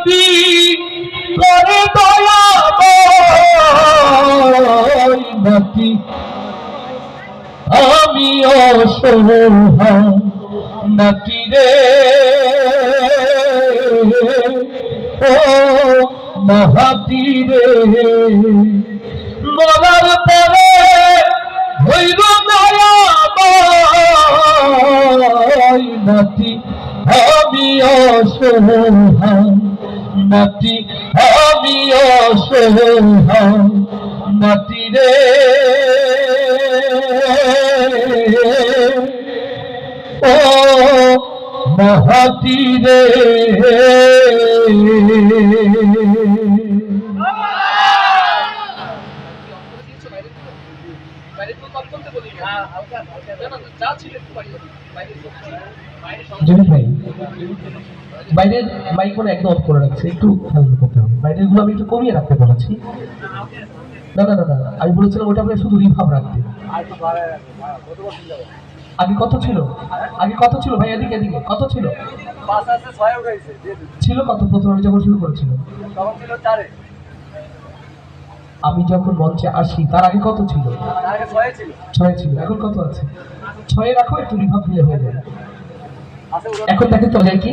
মিনতি করে দয়া মাটি আমি অসহায় নাকি রে ও মাহাতি রে মরার পরে হইল দয়াময় নাতি আমি অসহায় নাতি আমি অসহায় নাতি রে ও মাহাতি রে বাইরের মাইকগুলো একদম অফ করে রাখছে, একটু খেয়াল করতে হবে। বাইরের গুলো আমি একটু কমিয়ে রাখতে বলেছি। না না না না আমি বলেছিলাম ওটা আপনি শুধু রিভাব রাখতে। আগে কত ছিল? আগে কত ছিল ভাই? এদিকে এদিকে কত ছিল? ছিল কত প্রথম আমি যখন শুরু করেছিল? আমি যখন মঞ্চে আসি তার আগে কত ছিল? 6 ছিল। এখন কত আছে? 6 রাখো, একটু রিভাব দিলে হয়ে যাবে। এখন দেখে চলে কি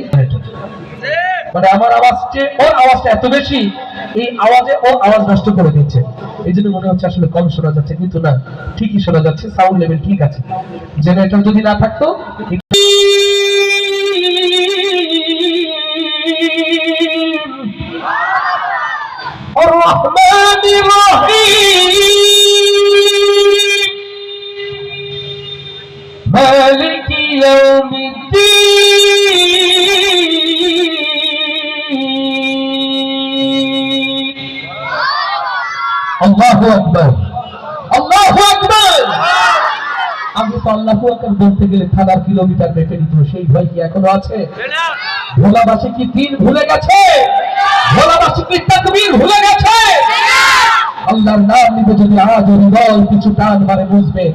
মানে আমার আওয়াজটা ওর আওয়াজটা এত বেশি, এই আওয়াজে ও আওয়াজ নষ্ট করে দিচ্ছে। এই জন্য মনে হচ্ছে আসলে কম শোনা যাচ্ছে, কিন্তু না, ঠিকই শোনা যাচ্ছে, সাউন্ড লেভেল ঠিক আছে। জেনারেটর যদি না থাকতো মালিকি আল্লাহু আকবার, আল্লাহু আকবার। আমি তো আল্লাহু আকবার বলতে গেলে 1000 কিলোমিটার মেপে নিত, সেই ভয় কি এখনো আছে? ভোলাবাসী কি দিন ভুলে গেছে? ভোলাবাসী কি তাকবীর ভুলে গেছে? আল্লাহর নাম নিতে যদি আজ হৃদয় কিছু টান মারে বুঝবে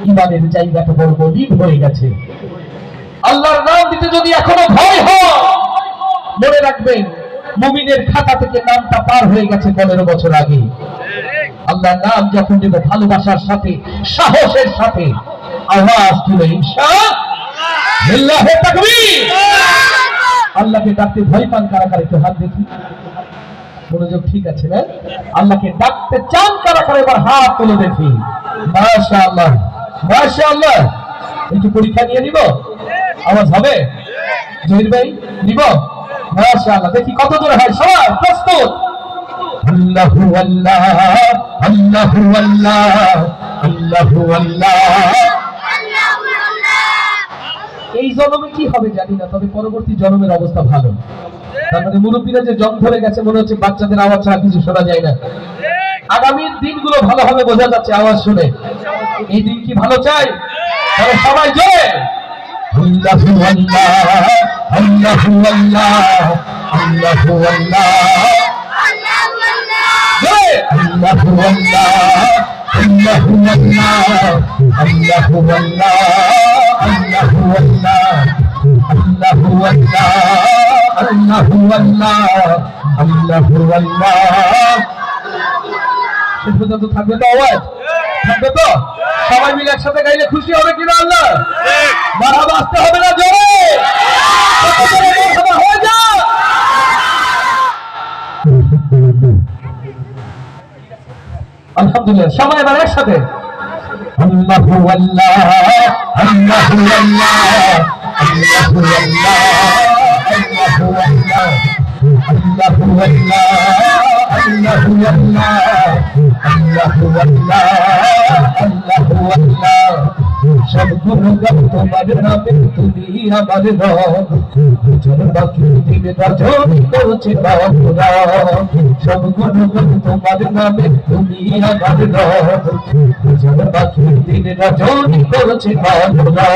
ইমানের জায়গাটা বড় গভীর হয়ে গেছে। আল্লাহর নাম দিতে যদি এখনো ভয় হয় মনে রাখবেন মুমিনের খাতা থেকে নামটা পার হয়ে গেছে 15 বছর আগে। আল্লাহর নাম যখন দেব ভালোবাসার সাথে সাহসের সাথে আওয়াজ তুলে ইনশাআল্লাহ তাকবীর। আল্লাহকে ডাকতে ভয় পান কারা কারা? একটু হাত দেখি, মনোযোগ ঠিক আছে না? আল্লাহকে ডাকতে চান কারা কারা? এবার হাত তুলে দেখি। মাশাআল্লাহ মাশাআল্লাহ। একটু পরীক্ষা নিয়ে নিব, আওয়াজ হবে? জহির ভাই নিব? মাশাআল্লাহ, দেখি কত দূর হয়। সবাই প্রস্তুত? আল্লাহু আল্লাহ আল্লাহু আল্লাহ আল্লাহু আল্লাহ। এই জন্মে কি হবে জানি না, তবে পরবর্তী জন্মের অবস্থা ভালো। তার মানে মুরব্বীরা যে জং ধরে গেছে মনে হচ্ছে বাচ্চাদের আওয়াজ ছাড়া কিছু শোনা যায় না। আগামীর দিনগুলো ভালো হবে বোঝা যাচ্ছে আওয়াজ শুনে। এই দিন কি ভালো চাই? তাহলে সবাই জোরে আল্লাহু আল্লাহ আল্লাহু আল্লাহ আল্লাহু আল্লাহ জোরে আল্লাহু আল্লাহ আল্লাহু আল্লাহ আল্লাহু আল্লাহ আল্লাহু আল্লাহ আল্লাহু আল্লাহ আল্লাহু আল্লাহ আল্লাহু আল্লাহ। শেষ পর্যন্ত থাকবে তো আওয়াজ? থাকবে তো? সবাই মিলে একসাথে গাইলে খুশি হবে কিনা? আল্লাহ মারহাবা আসতে হবে না? জোরে হয়ে যা। আলহামদুলিল্লাহ, সবাই এবার একসাথে আল্লাহু আল্লাহ আল্লাহু আল্লাহ আল্লাহু আল্লাহ আল্লাহু আল্লাহ আল্লাহু আল্লাহ আল্লাহু আল্লাহ আল্লাহু আল্লাহ আল্লাহু আল্লাহ। সব গুণগান তোমার নামে, তুমি আমার রব, দুজন বাকি দিনে রজনী করছে বাবুরা। সব গুণগান তোমার নামে, তুমি আমার রব, দুজন বাকি দিনে রজনী করছে বাবুরা।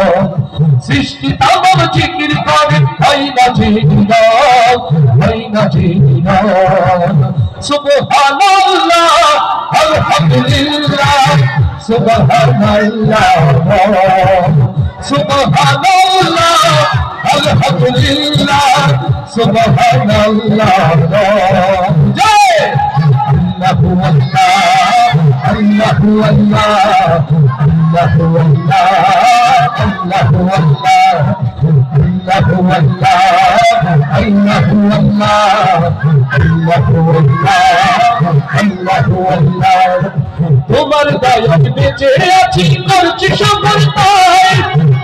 সৃষ্টি তামাম জিকির করে হয় না জিনিরাত, হয় না জিনিরাত। সুবহানাল্লাহ আলহামদুলিল্লাহ সুবহানাল্লাহ সুবহানাল্লাহ আলহামদুলিল্লাহ সুবহানাল্লাহ জয় আল্লাহু আল্লাহ আল্লাহু আল্লাহ আল্লাহু আল্লাহ আল্লাহু আল্লাহ আল্লাহু আল্লাহ আল্লাহু আল্লাহ আল্লাহু আল্লাহ আল্লাহু আল্লাহ তোমার দয়ায় বেঁচে আছি করছি সকল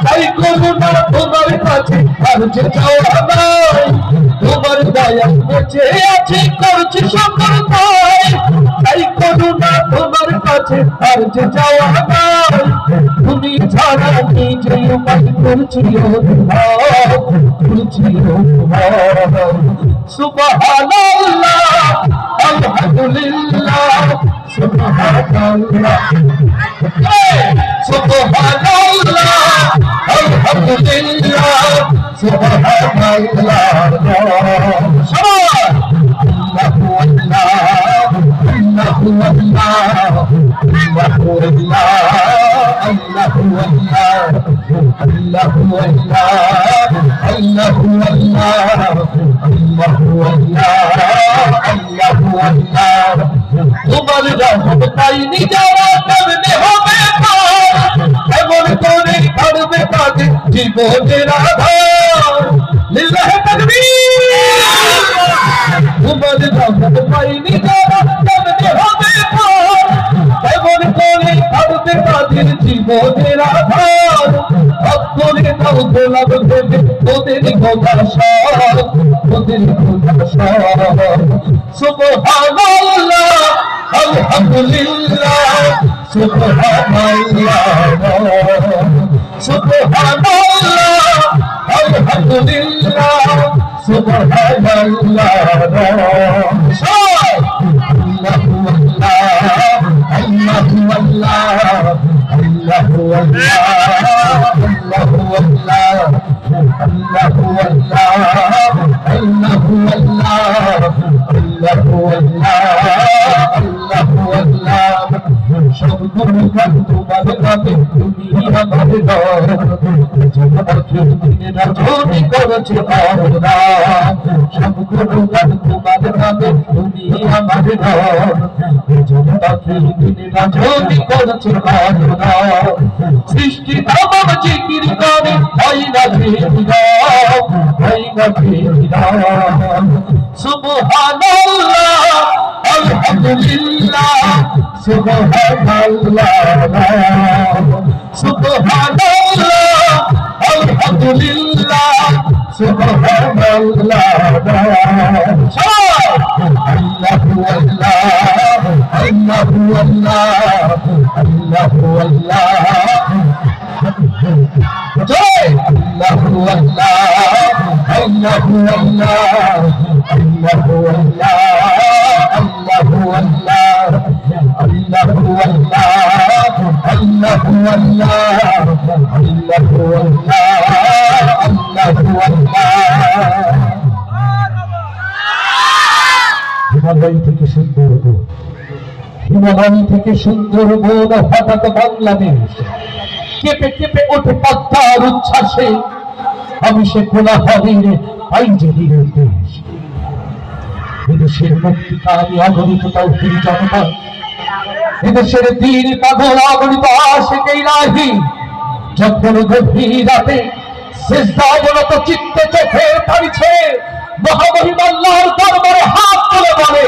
তাই করুণা তোমার কাছে আর যে চাওয়া নাই তোমার দয়ায় বেঁচে আছি করছি সকল তাই করুণা তোমার কাছে আর যে চাওয়া নাই তুমি ছাড়া নিজে উপায় করছি সুবহানাল্লাহ আলহামদুলিল্লাহ সুবহানাল্লাহ সুবহানাল্লাহ আলহামদুলিল্লাহ সুবহানাল্লাহ আল্লাহু আল্লাহ আল্লাহু আল্লাহ আল্লাহু আল্লাহ আল্লাহু আল্লাহ আল্লাহু আল্লাহ আল্লাহু আল্লাহ আল্লাহু আল্লাহ আল্লাহু আল্লাহ তোমার রহমত পাইনি যারা কেমনে হবে এমন করে করবে তাদের জীবনের আধার লিল্লাহি তাকবীর তোমার রহমত পাইনি যারা কেমনে হবে এমন করে করবে তাদের জীবনের আধার করে দাও গোলাপ ভেবে ওদের কথা সব ওদের কথা সব সুবহানাল্লাহ আলহামদুলিল্লাহ সুবহানাল্লাহ সুবহানাল্লাহ আলহামদুলিল্লাহ সুবহানাল্লাহ আল্লাহু আল্লাহ আল্লাহু আল্লাহ আল্লাহু আল্লাহ আল্লাহু আল্লাহ আল্লাহু আল্লাহ আল্লাহু আল্লাহ আল্লাহু আল্লাহ আল্লাহু আল্লাহ সব গুরু গান তোমার নামে তুমি আমার ঘর জগতের দিনে রাজনী করেছে আল্লাহ সব গুরু গান তোমার নামে তুমি আমার ঘর জগতের দিনে রাজনী করেছে আল্লাহ সৃষ্টি তামাম জিকির করে হয় না ভেদাও হয় না ভেদাও সুবহানাল্লাহ আলহামদুলিল্লাহ সুবহানাল্লাহ সুবহানাল্লাহ আলহামদুলিল্লাহ সুবহানাল্লাহ আল্লাহু আল্লাহ আল্লাহু আল্লাহ আল্লাহু আল্লাহ জয় আল্লাহু আল্লাহ আল্লাহু আল্লাহ আল্লাহু আল্লাহ আল্লাহু আল্লাহ আল্লাহু আল্লাহ আল্লাহু আল্লাহ আল্লাহু আল্লাহ আল্লাহু আল্লাহ হিমালয় থেকে সুন্দরবন হিমালয় থেকে সুন্দরবন হঠাৎ বাংলাদেশ কেঁপে কেঁপে ওঠে পদ্মার উচ্ছ্বাসে আমি সে কোলাহলের আইনজীবীর দেশ এদেশের মুক্তিকামী অগণিত তৌহিদ জনতা এদেশের দিন পাগল অগণিত আশিকে ইলাহি যখন গভীর রাতে সিজদাবনত চিত্তে চোখের পানি ছেড়ে মহামহিম আল্লাহর দরবারে হাত তুলে বলে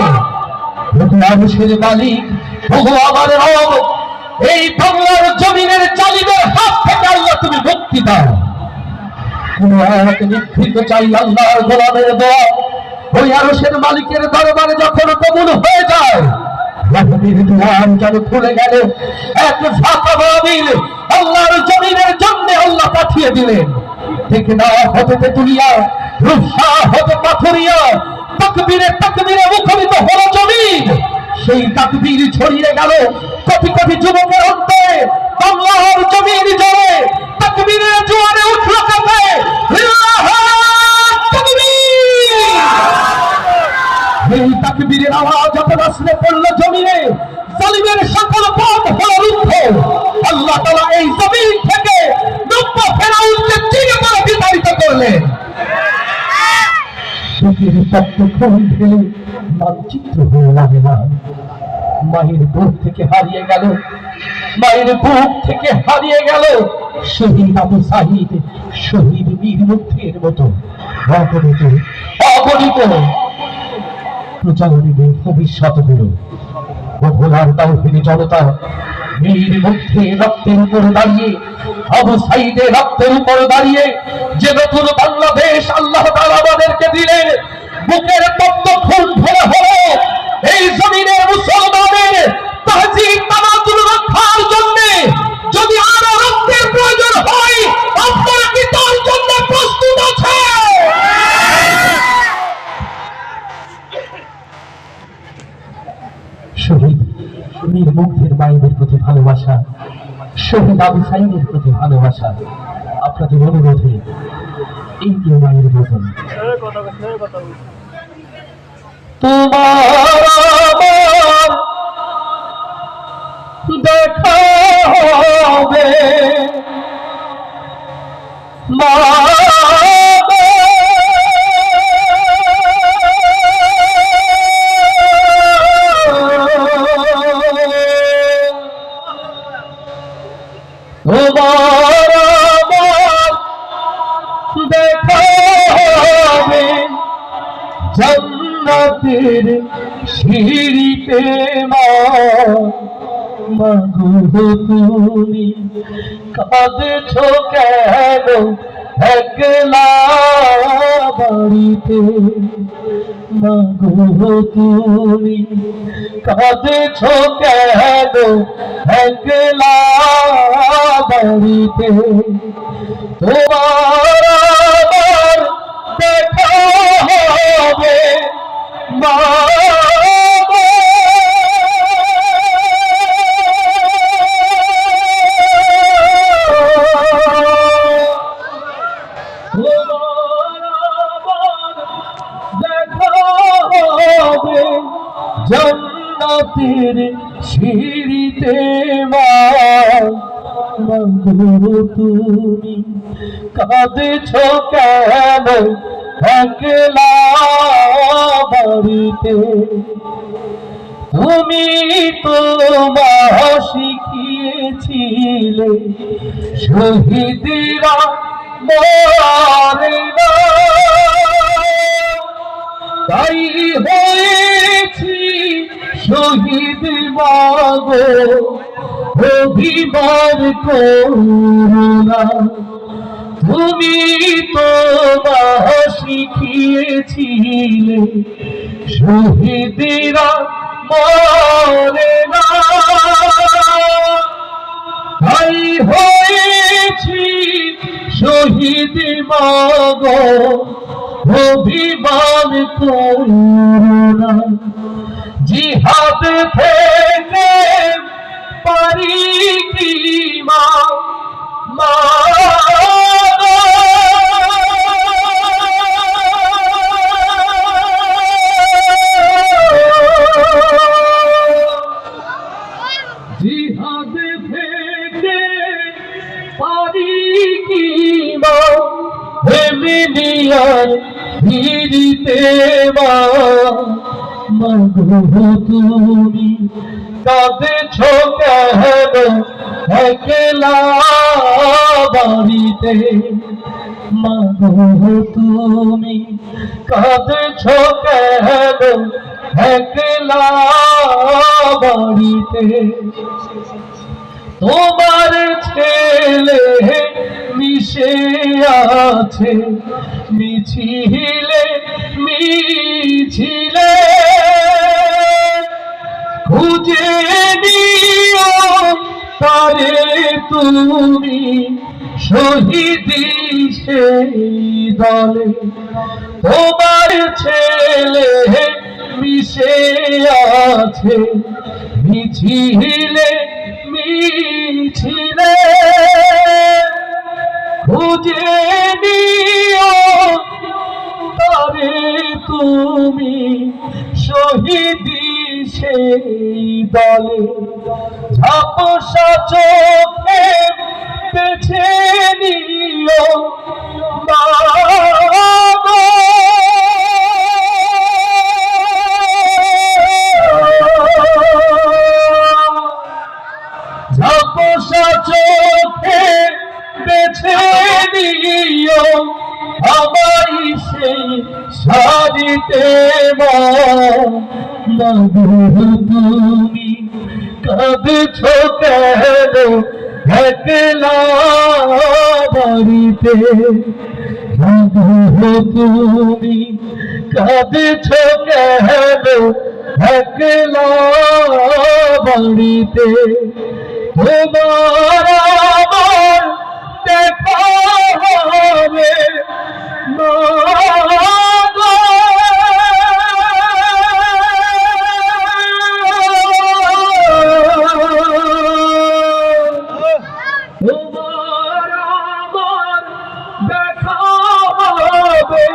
মানুষের মালিক ওগো আমার রব এই বাংলার জমিনের জালিমের হাত থেকে আল্লাহ তুমি মুক্তি দাও কোন এক নিক্ষিপ্ত চাই আল্লাহর গোলামের দোয়া ওই আরশের মালিকের দরবারে যখন কবুল হয়ে যায় রহমের দুয়ার যেন খুলে গেল এক ফাঁকা বাবিল আল্লাহর জমিনের জন্য আল্লাহ পাঠিয়ে দিলেন দেখে না হতে তেতুলিয়া রূপসা হতে পাথরিয়া তাকবীরে তাকবীরে মুখরিত হলো জমিন সেই তাকবীর ছড়িয়ে গেল কোটি কোটি যুবকের অন্তরে বাংলার জমিন জোরে তাকবীরের জোয়ারে উঠল কাঁপে আল্লাহু তাকবীর এই তাকবীরের আওয়াজ যখন আসলে পড়ল জমিনে জালিমের সকল পথ হলো রুদ্ধ আল্লাহ তাআলা এই জমিন থেকে নব্য ফেরাউনকে চিরে মারা বিতাড়িত করলেন বুকের তপ্তক্ষণ ঢেলে মানচিত্র হয়ে লাগে না। মায়ের বুক থেকে হারিয়ে গেল, মায়ের বুক থেকে হারিয়ে গেল শহীদ আবু সাঈদ, শহীদ বীর মুক্তির মতো অগণিত অগণিত প্রজন্মের ভবিষ্যৎগুলো। বহুলার তাওহীদি জনতা বীর মুক্তির রক্তের উপর দাঁড়িয়ে, আবু সাঈদের রক্তের উপর দাঁড়িয়ে যে নতুন বাংলাদেশ আল্লাহ তাআলা আমাদেরকে দিলেন, বুকের তপ্তক্ষণ ঢেলে হলো এই জমিনের মুসলমানের তাহজিব তামাদ্দুন রক্ষার জন্য যদি আরো রক্তের প্রয়োজন হয়, আপনারা কি তার জন্য প্রস্তুত আছেন? শহীদ বীর মুক্তির মায়েদের প্রতি ভালোবাসা, শহীদ আবু সাঈদের প্রতি ভালোবাসা, আপনাদের অনুরোধে এই যে মায়ের ভোজন তোমার আমার দেখা হবে মা গো, তোমার আমার দেখা হবে জান্নাতের সিঁড়িতে মা গো, তুমি কাঁদছো কেন একলা বাড়িতে? মা গো, তুমি কাঁদছো কেন একলা বাড়িতে? তোমার আমার দেখা হবে মা গো, তোমার আমার দেখা হবে জান্নাতের সিঁড়িতে মা গো, তুমি কাঁদছো কেন একলা বাড়িতে? তুমি তো মা শিখিয়েছিলে শহীদরা মরে না, তাই হয়েছি শহীদ মা গো, অভিমান করুণা। তুমি তো মা শিখিয়েছিলে শহীদরা মরে না, তাই হয়েছি শহীদ মা গো, অভিমান করুণা। জিহাদ থেকে পারি কি মা গো, জিহাদ থেকে পারি কি মা হেমিনিয়ার ফিরিতে মা গো, তুমি কাঁদছো কেন একলা বাড়িতে? মা গো, তুমি কাঁদছো কেন একলা বাড়িতে? তোমার ছেলে মিশে আছে মিছিলে মিছিলে, খুঁজে নিও তারে তুমি শহীদি সেই দলে। তোমার ছেলে মিশে আছে মিছিলে মিছিলে, খুঁজে নিও তারে তুমি শহীদি সেই দলে। ঝাপসা চোখে বেছে নিও মা গো, দিও আমায় সেই সাজিতে মাগো তুমি কাঁদছো কেন একলা বাড়িতে মাগো তুমি কাঁদছো কেন একলা বাড়িতে তোমার আমার দেখা হবে মাগো তোমার আমার দেখা হবে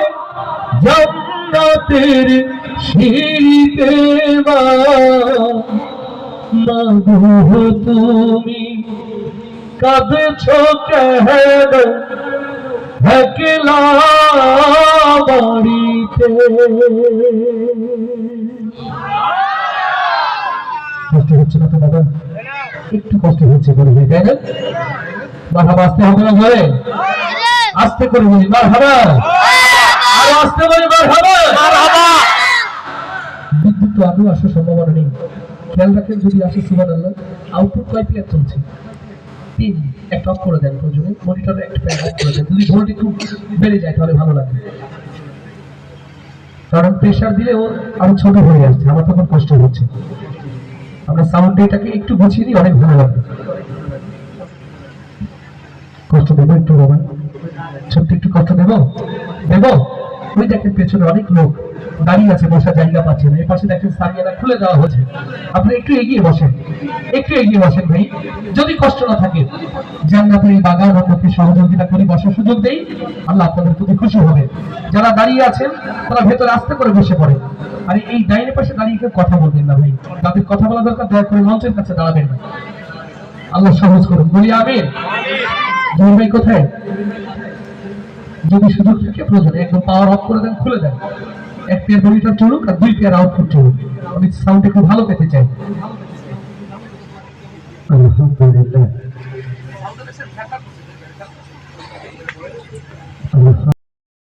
জান্নাতের শীতে মাগো তুমি কাঁদছো কেন একলা বাড়িতে। কষ্ট হচ্ছে না তো বাবা? একটু কষ্ট হচ্ছে বলে তাই না? মারহাবা আসতে হবে না ঘরে? আস্তে করে বলি মারহাবা, আর আসতে বলি মারহাবা। বিদ্যুৎ তো আদৌ আসার সম্ভাবনা নেই। খেয়াল রাখেন যদি আসে সুবহানাল্লাহ। আউটপুট কয় পেয়ার চলছে? 3। একটা অফ করে দেন প্রয়োজনে, মনিটরে একটা পেয়ার অফ করে দেন। যদি ভোল্ট একটু বেড়ে যায় তাহলে ভালো লাগবে, কারণ প্রেশার দিলে ও আরো ছোট হয়ে যাচ্ছে, আমার তখন কষ্ট হচ্ছে। আমরা সাউন্ড এটাকে একটু গুছিয়ে দিই, অনেক ভালো লাগবে। কষ্ট দেবো একটু বাবা, সত্যি একটু কষ্ট দেবো? ওই দেখেন পেছনে অনেক লোক দাঁড়িয়ে আছে, বসার জায়গা পাচ্ছে না। এই পাশে দেখেন সারিয়ানা খুলে দেওয়া হচ্ছে। আপনি একটু এগিয়ে বসেন ভাই। যদি কষ্ট না থাকে, জান্নাতের এই বাগান অন্যকে সহযোগিতা করি, বসার সুযোগ দেই, আল্লাহ আপনাদের প্রতি খুশি হবে। যারা দাঁড়িয়ে আছেন তারা ভেতরে আস্তে করে বসে পড়ে। আর এই ডাইনে পাশে দাঁড়িয়ে কেউ কথা বলবেন না ভাই, তাদের কথা বলা দরকার, দয়া করে মঞ্চের কাছে দাঁড়াবেন না। আল্লাহ সহজ করুন, বলি আমিন। জহির ভাই কোথায়? যদি সুযোগ থাকে প্রয়োজনে একদম পাওয়ার অফ করে দেন, খুলে দেন। 1 পেয়ার মনিটর চলুক আর 2 পেয়ার আউটপুট চলুক। আমি সাউন্ড একটু ভালো পেতে চাই। আলহামদুলিল্লাহ।